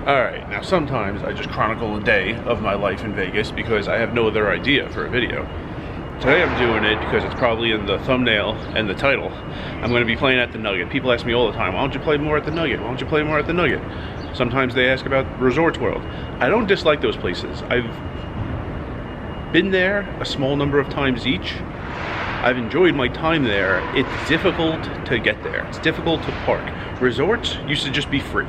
Alright, now sometimes I just chronicle a day of my life in Vegas because I have no other idea for a video. Today I'm doing it because it's probably in the thumbnail and the title. I'm going to be playing at the Nugget. People ask me all the time, why don't you play more at the Nugget? Why don't you play more at the Nugget? Sometimes they ask about Resorts World. I don't dislike those places. I've been there a small number of times each. I've enjoyed my time there. It's difficult to get there. It's difficult to park. Resorts used to just be free.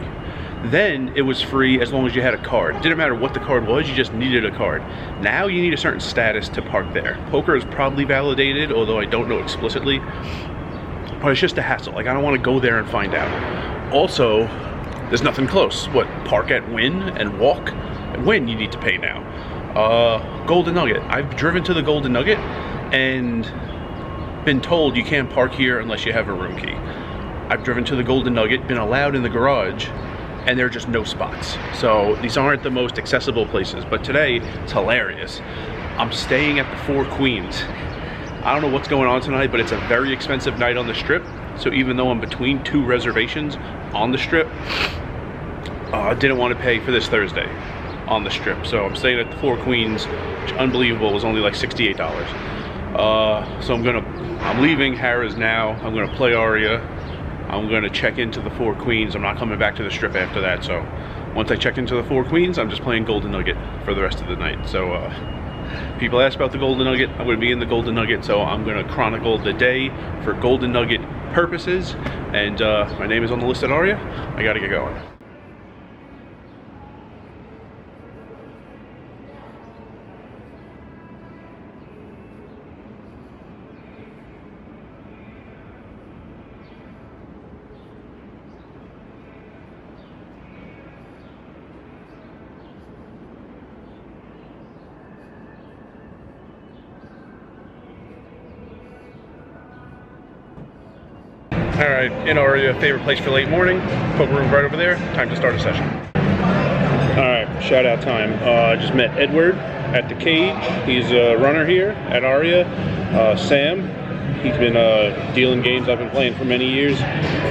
Then it was free as long as you had a card. It didn't matter what the card was, you just needed a card. Now you need a certain status to park there. Poker is probably validated, although I don't know explicitly. But it's just a hassle. Like, I don't want to go there and find out. Also, there's nothing close. What, park at Wynn and walk? At Wynn you need to pay now. Golden Nugget. I've driven to the Golden Nugget and been told you can't park here unless you have a room key. I've driven to the Golden Nugget, been allowed in the garage, and there are just no spots. So these aren't the most accessible places, but today it's hilarious. I'm staying at the Four Queens. I don't know what's going on tonight, but it's a very expensive night on the Strip. So even though I'm between two reservations on the Strip, I didn't want to pay for this Thursday on the Strip. So I'm staying at the Four Queens, which unbelievable, was only like $68. So I'm leaving Harrah's now. I'm gonna play Aria. I'm gonna check into the Four Queens. I'm not coming back to the Strip after that. So once I check into the Four Queens, I'm just playing Golden Nugget for the rest of the night. So people ask about the Golden Nugget. I'm gonna be in the Golden Nugget, so I'm gonna chronicle the day for Golden Nugget purposes. And my name is on the list at Aria. I gotta get going. Alright, in Aria, favorite place for late morning. Poker room right over there. Time to start a session. Alright, shout out time. Just met Edward at the Cage. He's a runner here at Aria. Sam, he's been dealing games I've been playing for many years.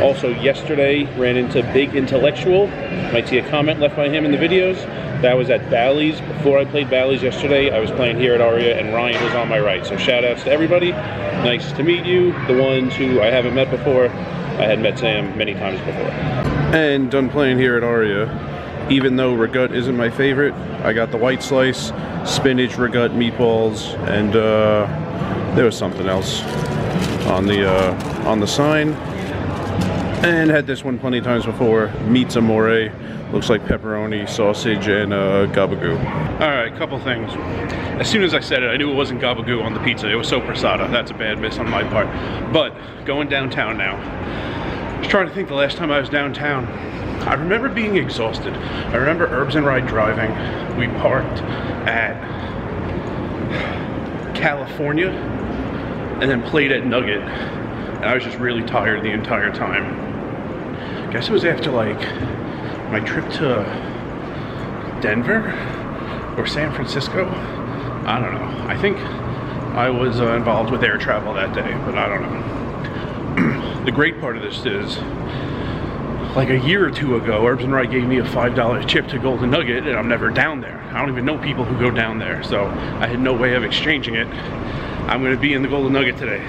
Also yesterday, ran into Big Intellectual. Might see a comment left by him in the videos. That was at Bally's. Before I played Bally's yesterday, I was playing here at Aria, and Ryan was on my right. So shout outs to everybody. Nice to meet you. The ones who I haven't met before, I had met Sam many times before. And done playing here at Aria. Even though ragut isn't my favorite, I got the white slice, spinach, ragut, meatballs, and there was something else on the sign. And had this one plenty of times before, meats amore. Looks like pepperoni, sausage, and gabagoo. Alright, couple things. As soon as I said it, I knew it wasn't gabagoo on the pizza. It was sopressata. That's a bad miss on my part. But, going downtown now. I was trying to think the last time I was downtown. I remember being exhausted. I remember Herbs and Ride driving. We parked at California and then played at Nugget. And I was just really tired the entire time. I guess it was after like my trip to Denver or San Francisco. I don't know. I think I was involved with air travel that day, but I don't know. The great part of this is, like a year or two ago, Herbs and Ride gave me a $5 chip to Golden Nugget, and I'm never down there. I don't even know people who go down there, so I had no way of exchanging it. I'm gonna be in the Golden Nugget today.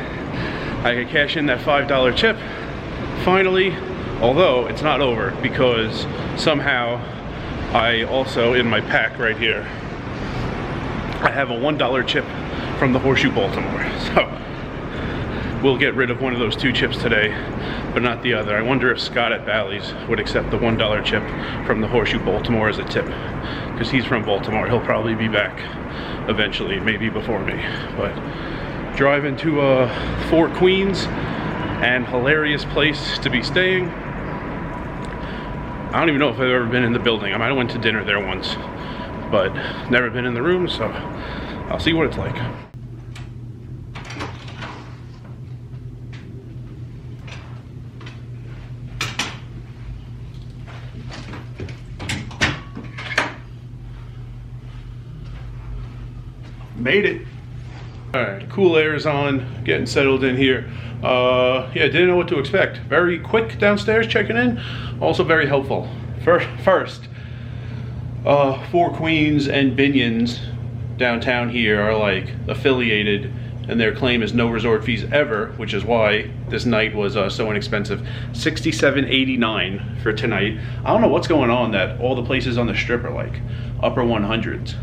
I can cash in that $5 chip, finally, although it's not over because somehow I also, in my pack right here, I have a $1 chip from the Horseshoe Baltimore. So we'll get rid of one of those two chips today, but not the other. I wonder if Scott at Bally's would accept the $1 chip from the Horseshoe Baltimore as a tip, because he's from Baltimore. He'll probably be back eventually, maybe before me. But driving to Four Queens, and hilarious place to be staying. I don't even know if I've ever been in the building. I might have went to dinner there once, but never been in the room, so I'll see what it's like. Made it. All right, cool air is on, getting settled in here. Yeah, didn't know what to expect. Very quick downstairs checking in, also very helpful. First, Four Queens and Binion's downtown here are like affiliated, and their claim is no resort fees ever, which is why this night was so inexpensive. $67.89 for tonight. I don't know what's going on that all the places on the strip are like upper 100s.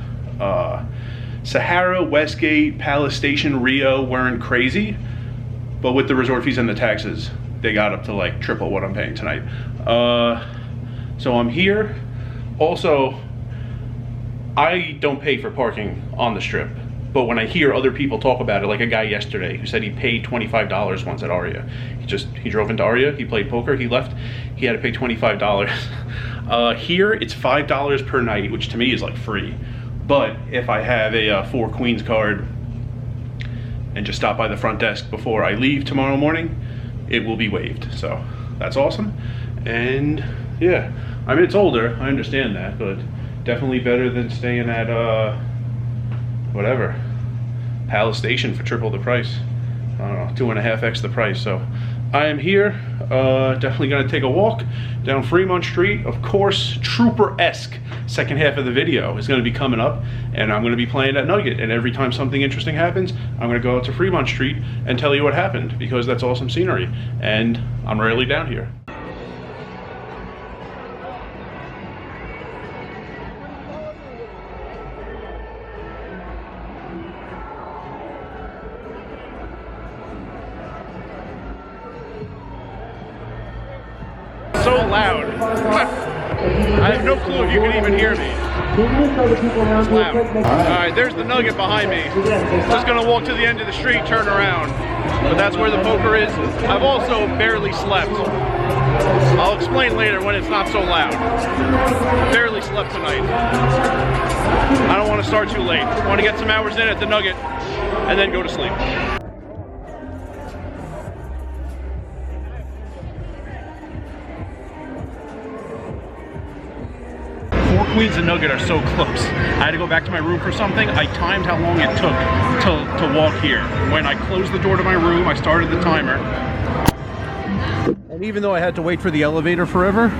Sahara, Westgate, Palace Station, Rio weren't crazy, but with the resort fees and the taxes, they got up to like triple what I'm paying tonight. So I'm here. Also, I don't pay for parking on the strip, but when I hear other people talk about it, like a guy yesterday who said he paid $25 once at Aria. He drove into Aria, he played poker, he left, he had to pay $25. Here, it's $5 per night, which to me is like free. But if I have a Four Queens card and just stop by the front desk before I leave tomorrow morning, it will be waived. So that's awesome. And yeah, I mean, it's older, I understand that, but definitely better than staying at whatever, Palace Station for triple the price. I don't know, 2.5x the price. So I am here, definitely gonna take a walk down Fremont Street. Of course, Trooper-esque second half of the video is gonna be coming up, and I'm gonna be playing at Nugget, and every time something interesting happens, I'm gonna go out to Fremont Street and tell you what happened, because that's awesome scenery, and I'm rarely down here. So loud. I have no clue if you can even hear me. It's loud. Alright, there's the Nugget behind me. Just gonna walk to the end of the street, turn around. But that's where the poker is. I've also barely slept. I'll explain later when it's not so loud. Barely slept tonight. I don't want to start too late. I want to get some hours in at the Nugget and then go to sleep. Four Queens and Nugget are so close. I had to go back to my room for something. I timed how long it took to walk here. When I closed the door to my room, I started the timer. And even though I had to wait for the elevator forever,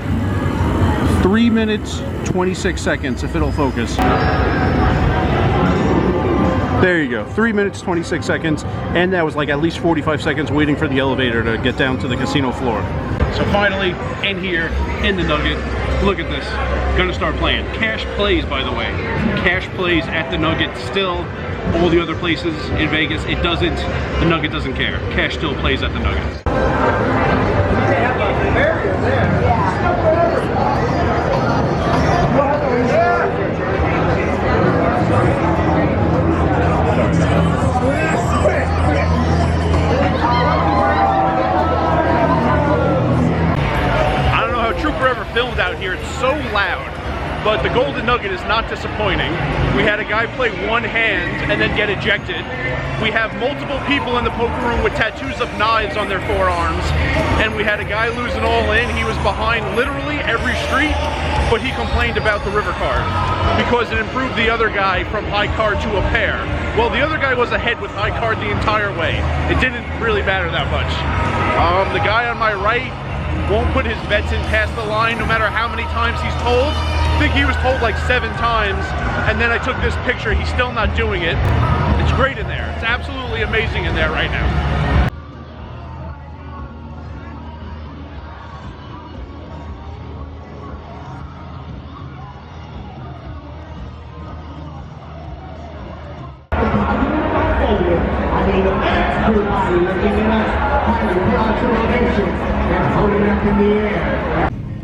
3 minutes, 26 seconds, if it'll focus. There you go, 3 minutes, 26 seconds. And that was like at least 45 seconds waiting for the elevator to get down to the casino floor. So finally, in here, in the Nugget, look at this. Gonna start playing. Cash plays, by the way. Cash plays at the Nugget still. All the other places in Vegas, it doesn't. The Nugget doesn't care. Cash still plays at the Nugget. Filmed out here, it's so loud, but the Golden Nugget is not disappointing. We had a guy play one hand and then get ejected. We have multiple people in the poker room with tattoos of knives on their forearms, and we had a guy lose it all in. He was behind literally every street, but he complained about the river card because it improved the other guy from high card to a pair. Well, the other guy was ahead with high card the entire way. It didn't really matter that much. The guy on my right won't put his bets in past the line no matter how many times he's told. I think he was told like 7 times, and then I took this picture. He's still not doing it. It's great in there. It's absolutely amazing in there right now.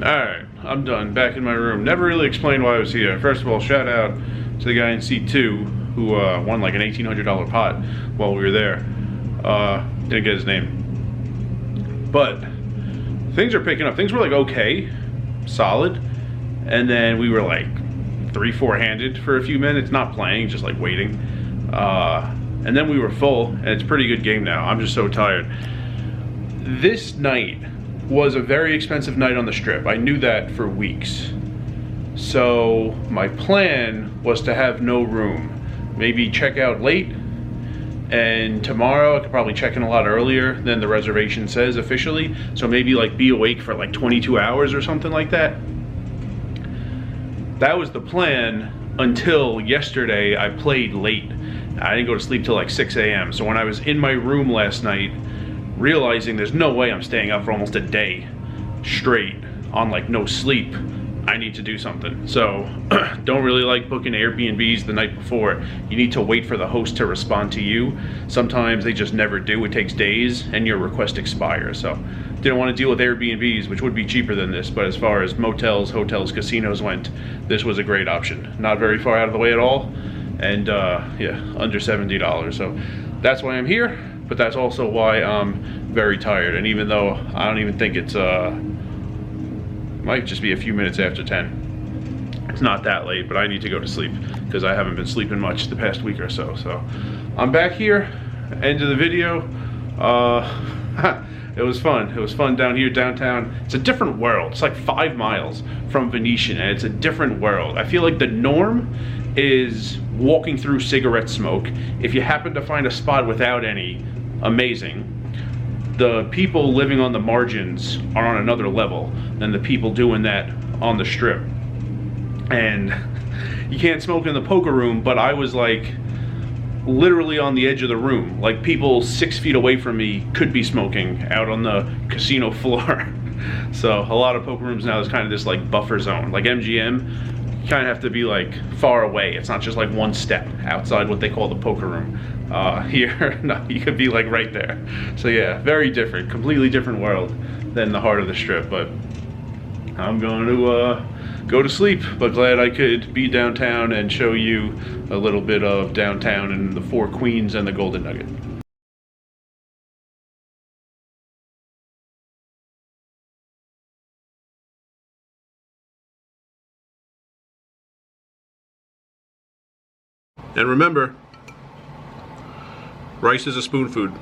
Alright, I'm done. Back in my room. Never really explained why I was here. First of all, shout out to the guy in C2 who won like an $1,800 pot while we were there. Didn't get his name. But things are picking up. Things were like okay, solid, and then we were like 3-4 handed for a few minutes, not playing, just like waiting. And then we were full, and it's a pretty good game now. I'm just so tired. This night was a very expensive night on the strip. I knew that for weeks. So my plan was to have no room. Maybe check out late, and tomorrow I could probably check in a lot earlier than the reservation says officially. So maybe like be awake for like 22 hours or something like that. that was the plan until yesterday. I played late. I didn't go to sleep till like 6 a.m. So when I was in my room last night, realizing there's no way I'm staying up for almost a day straight on like no sleep, I need to do something. So don't really like booking Airbnbs the night before. You need to wait for the host to respond to you. Sometimes they just never do. It takes days and your request expires. So didn't want to deal with Airbnbs, which would be cheaper than this, but as far as motels, hotels, casinos went, this was a great option. Not very far out of the way at all, and yeah, under $70. So that's why I'm here, but that's also why I'm very tired. And even though I don't even think it's might just be a few minutes after 10. It's not that late, but I need to go to sleep because I haven't been sleeping much the past week or so. So I'm back here, end of the video. It was fun. It was fun down here downtown. It's a different world. It's like 5 miles from Venetian, and it's a different world. I feel like the norm is walking through cigarette smoke. If you happen to find a spot without any, amazing. The people living on the margins are on another level than the people doing that on the strip. And you can't smoke in the poker room, but I was like literally on the edge of the room. Like people 6 feet away from me could be smoking out on the casino floor. So a lot of poker rooms now is kind of this like buffer zone. Like MGM, you kind of have to be like far away. It's not just like one step outside what they call the poker room. Here, no, you could be like right there. So yeah, very different, completely different world than the heart of the strip. But I'm going to go to sleep, but glad I could be downtown and show you a little bit of downtown and the 4 Queens and the Golden Nugget. And remember, rice is a spoon food.